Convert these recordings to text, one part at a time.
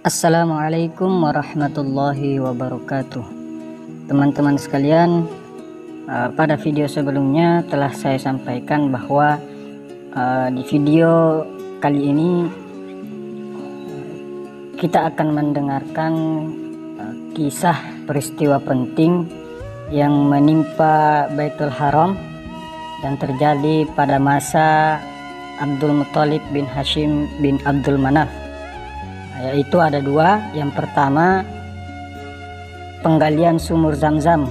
Assalamualaikum warahmatullahi wabarakatuh. Teman-teman sekalian, pada video sebelumnya telah saya sampaikan bahwa di video kali ini kita akan mendengarkan kisah peristiwa penting yang menimpa Baitul Haram dan terjadi pada masa Abdul Muthalib bin Hashim bin Abdul Manaf, yaitu ada dua. Yang pertama, penggalian sumur Zam-Zam,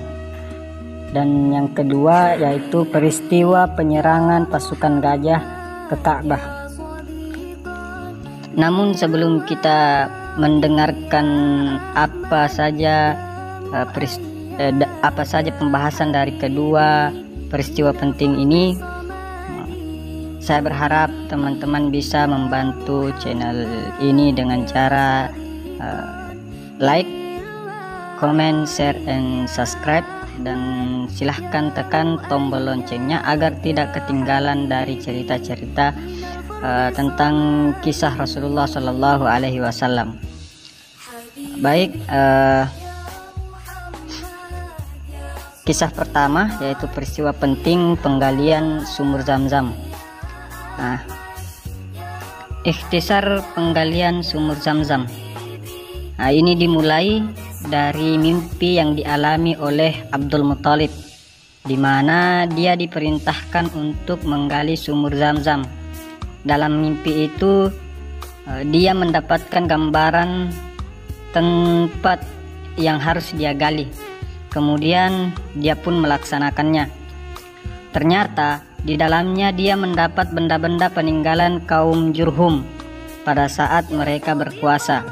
dan yang kedua yaitu peristiwa penyerangan pasukan gajah ke Ka'bah. Namun sebelum kita mendengarkan apa saja pembahasan dari kedua peristiwa penting ini, saya berharap teman-teman bisa membantu channel ini dengan cara like, comment, share, and subscribe, dan silahkan tekan tombol loncengnya agar tidak ketinggalan dari cerita-cerita tentang kisah Rasulullah Shallallahu Alaihi Wasallam. Baik, kisah pertama yaitu peristiwa penting penggalian sumur Zam-Zam. Ikhtisar penggalian sumur Zam-Zam. Ini dimulai dari mimpi yang dialami oleh Abdul Muthalib, di mana dia diperintahkan untuk menggali sumur Zam-Zam. Dalam mimpi itu dia mendapatkan gambaran tempat yang harus dia gali. Kemudian dia pun melaksanakannya. Ternyata di dalamnya dia mendapat benda-benda peninggalan kaum Jurhum pada saat mereka berkuasa.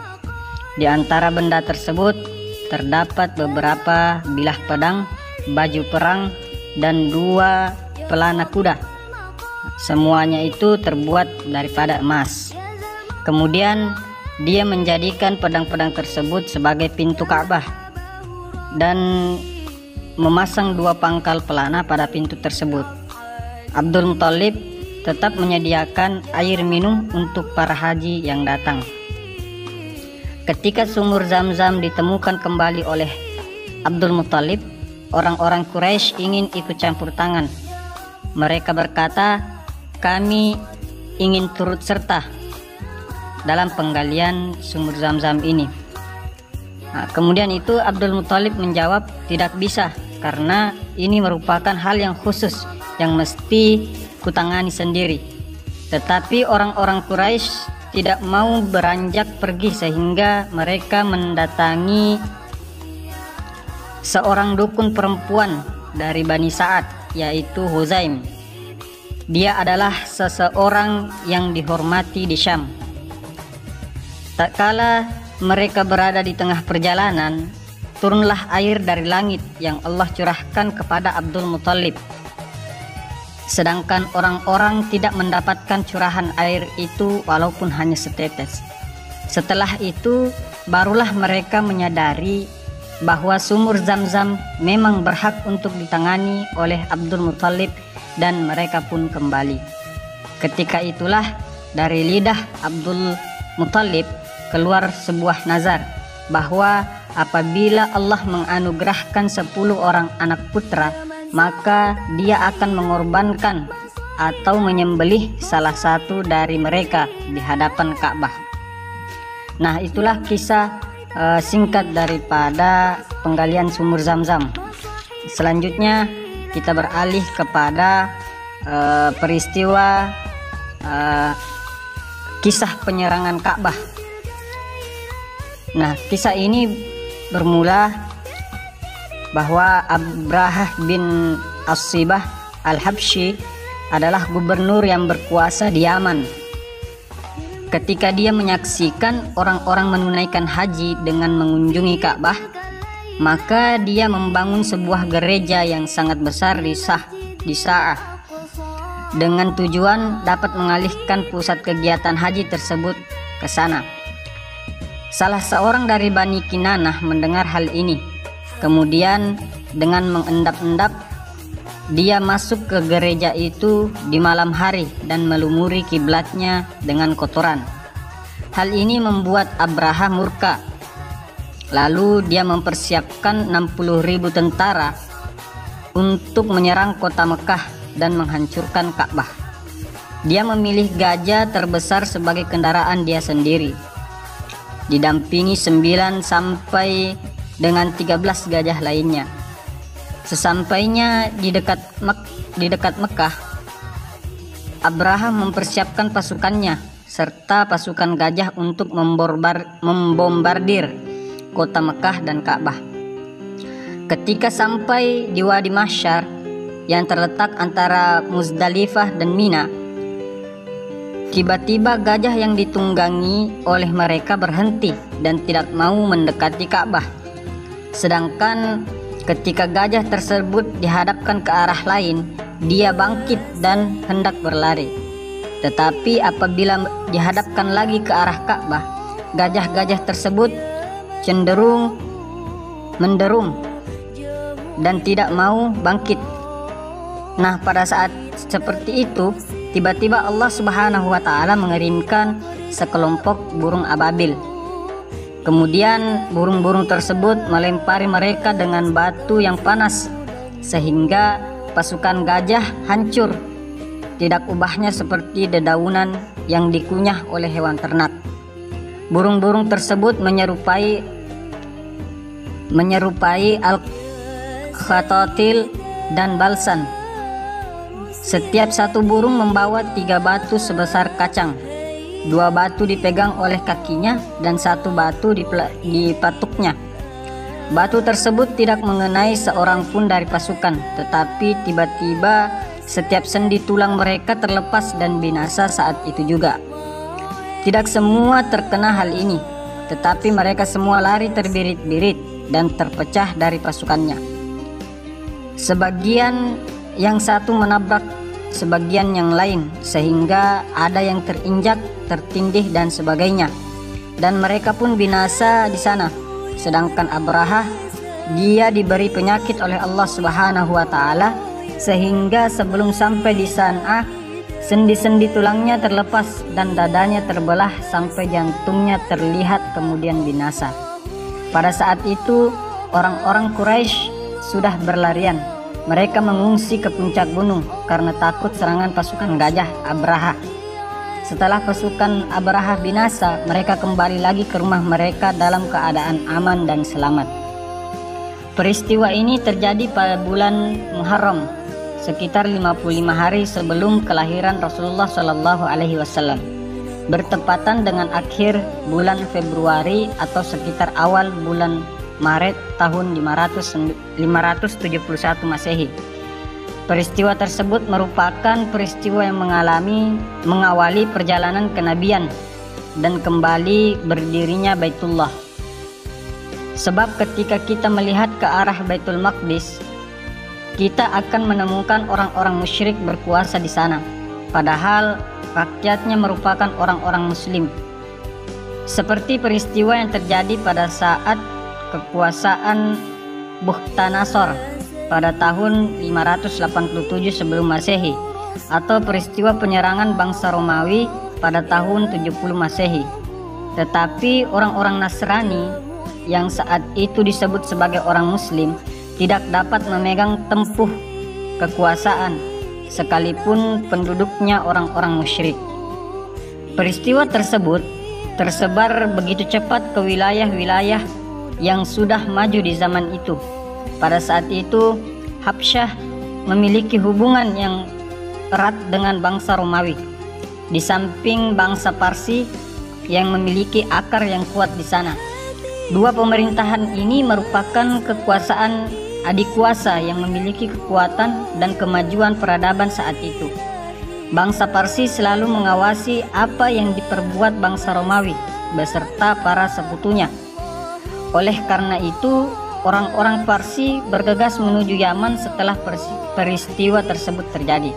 Di antara benda tersebut terdapat beberapa bilah pedang, baju perang, dan 2 pelana kuda. Semuanya itu terbuat daripada emas. Kemudian dia menjadikan pedang-pedang tersebut sebagai pintu Ka'bah dan memasang 2 pangkal pelana pada pintu tersebut. Abdul Muthalib tetap menyediakan air minum untuk para haji yang datang. Ketika sumur Zam-Zam ditemukan kembali oleh Abdul Muthalib, orang-orang Quraisy ingin ikut campur tangan. Mereka berkata, "Kami ingin turut serta dalam penggalian sumur Zam-Zam ini." Kemudian itu Abdul Muthalib menjawab, "Tidak bisa, karena ini merupakan hal yang khusus yang mesti kutangani sendiri." Tetapi orang-orang Quraisy tidak mau beranjak pergi, sehingga mereka mendatangi seorang dukun perempuan dari Bani Sa'ad, yaitu Huzaim. Dia adalah seseorang yang dihormati di Syam. Tak kala mereka berada di tengah perjalanan, turunlah air dari langit yang Allah curahkan kepada Abdul Muthalib. Sedangkan orang-orang tidak mendapatkan curahan air itu walaupun hanya setetes. Setelah itu barulah mereka menyadari bahwa sumur Zam-Zam memang berhak untuk ditangani oleh Abdul Muthalib, dan mereka pun kembali. Ketika itulah dari lidah Abdul Muthalib keluar sebuah nazar bahwa apabila Allah menganugerahkan 10 orang anak putra, maka dia akan mengorbankan atau menyembelih salah satu dari mereka di hadapan Ka'bah. Nah, itulah kisah singkat daripada penggalian sumur Zam-Zam. Selanjutnya kita beralih kepada peristiwa kisah penyerangan Ka'bah. Nah, kisah ini bermula bahwa Abrahah bin As-Sibah Al-Habsyi adalah gubernur yang berkuasa di Yaman. Ketika dia menyaksikan orang-orang menunaikan haji dengan mengunjungi Ka'bah, maka dia membangun sebuah gereja yang sangat besar di Sa'ah dengan tujuan dapat mengalihkan pusat kegiatan haji tersebut ke sana. Salah seorang dari Bani Kinanah mendengar hal ini. Kemudian dengan mengendap-endap, dia masuk ke gereja itu di malam hari dan melumuri kiblatnya dengan kotoran. Hal ini membuat Abraha murka. Lalu dia mempersiapkan 60.000 tentara untuk menyerang kota Mekah dan menghancurkan Ka'bah. Dia memilih gajah terbesar sebagai kendaraan dia sendiri, didampingi 9 sampai dengan 13 gajah lainnya. Sesampainya di dekat Mekah, Abraha mempersiapkan pasukannya serta pasukan gajah untuk membombardir kota Mekah dan Ka'bah. Ketika sampai di Wadi Mahsyar yang terletak antara Muzdalifah dan Mina, tiba-tiba gajah yang ditunggangi oleh mereka berhenti dan tidak mau mendekati Ka'bah. Sedangkan ketika gajah tersebut dihadapkan ke arah lain, dia bangkit dan hendak berlari. Tetapi apabila dihadapkan lagi ke arah Ka'bah, gajah-gajah tersebut cenderung menderum dan tidak mau bangkit. Nah, pada saat seperti itu, tiba-tiba Allah Subhanahu wa Ta'ala mengirimkan sekelompok burung ababil. Kemudian burung-burung tersebut melempari mereka dengan batu yang panas, sehingga pasukan gajah hancur, tidak ubahnya seperti dedaunan yang dikunyah oleh hewan ternak. Burung-burung tersebut menyerupai al-khatatil dan balsan. Setiap satu burung membawa 3 batu sebesar kacang. 2 batu dipegang oleh kakinya dan 1 batu di patuknya. Batu tersebut tidak mengenai seorang pun dari pasukan, tetapi tiba-tiba setiap sendi tulang mereka terlepas dan binasa saat itu juga. Tidak semua terkena hal ini, tetapi mereka semua lari terbirit-birit dan terpecah dari pasukannya. Sebagian yang satu menabrak sebagian yang lain, sehingga ada yang terinjak, tertindih dan sebagainya, dan mereka pun binasa di sana. Sedangkan Abraha, dia diberi penyakit oleh Allah Subhanahu wa Ta'ala, sehingga sebelum sampai di San'ah, sendi-sendi tulangnya terlepas dan dadanya terbelah sampai jantungnya terlihat kemudian binasa. Pada saat itu orang-orang Quraisy sudah berlarian. Mereka mengungsi ke puncak gunung karena takut serangan pasukan gajah Abraha. Setelah pasukan Abraha binasa, mereka kembali lagi ke rumah mereka dalam keadaan aman dan selamat. Peristiwa ini terjadi pada bulan Muharram, sekitar 55 hari sebelum kelahiran Rasulullah SAW, bertepatan dengan akhir bulan Februari atau sekitar awal bulan Maret tahun 571 Masehi. Peristiwa tersebut merupakan peristiwa yang mengawali perjalanan kenabian dan kembali berdirinya Baitullah. Sebab ketika kita melihat ke arah Baitul Maqdis, kita akan menemukan orang-orang musyrik berkuasa di sana, padahal rakyatnya merupakan orang-orang muslim. Seperti peristiwa yang terjadi pada saat kekuasaan Bukhtanasor pada tahun 587 sebelum Masehi, atau peristiwa penyerangan bangsa Romawi pada tahun 70 Masehi. Tetapi orang-orang Nasrani yang saat itu disebut sebagai orang muslim tidak dapat memegang tempuh kekuasaan sekalipun penduduknya orang-orang musyrik. Peristiwa tersebut tersebar begitu cepat ke wilayah-wilayah yang sudah maju di zaman itu. Pada saat itu Habsyah memiliki hubungan yang erat dengan bangsa Romawi, di samping bangsa Parsi yang memiliki akar yang kuat di sana. Dua pemerintahan ini merupakan kekuasaan adik kuasa yang memiliki kekuatan dan kemajuan peradaban saat itu. Bangsa Parsi selalu mengawasi apa yang diperbuat bangsa Romawi beserta para sekutunya. Oleh karena itu, orang-orang Parsi bergegas menuju Yaman setelah peristiwa tersebut terjadi.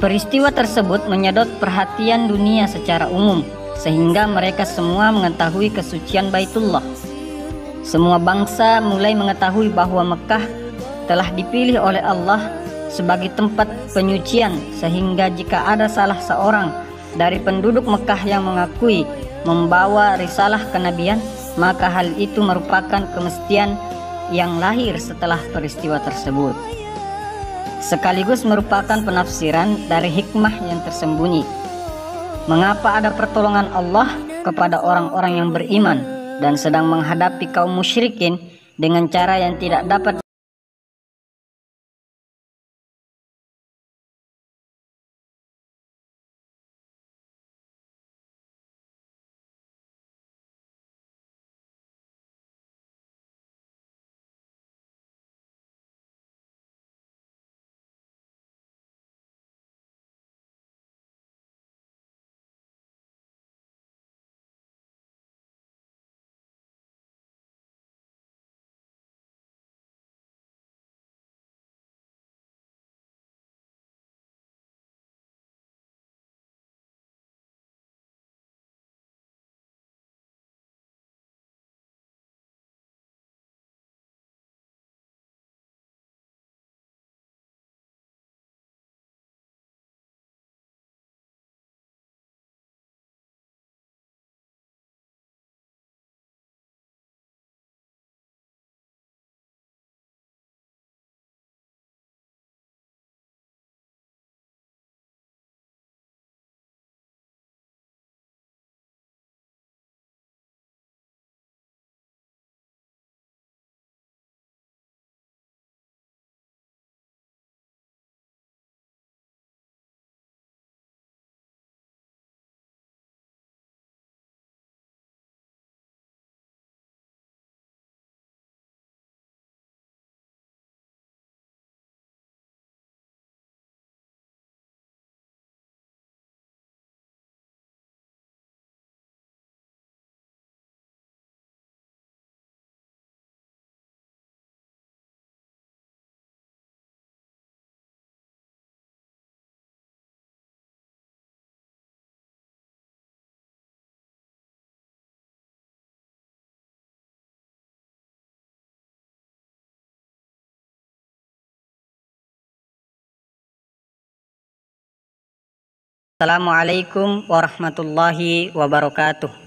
Peristiwa tersebut menyedot perhatian dunia secara umum, sehingga mereka semua mengetahui kesucian Baitullah. Semua bangsa mulai mengetahui bahwa Mekah telah dipilih oleh Allah sebagai tempat penyucian, sehingga jika ada salah seorang dari penduduk Mekah yang mengakui membawa risalah kenabian, maka hal itu merupakan kemestian yang lahir setelah peristiwa tersebut, sekaligus merupakan penafsiran dari hikmah yang tersembunyi. Mengapa ada pertolongan Allah kepada orang-orang yang beriman dan sedang menghadapi kaum musyrikin dengan cara yang tidak dapat. Assalamualaikum warahmatullahi wabarakatuh.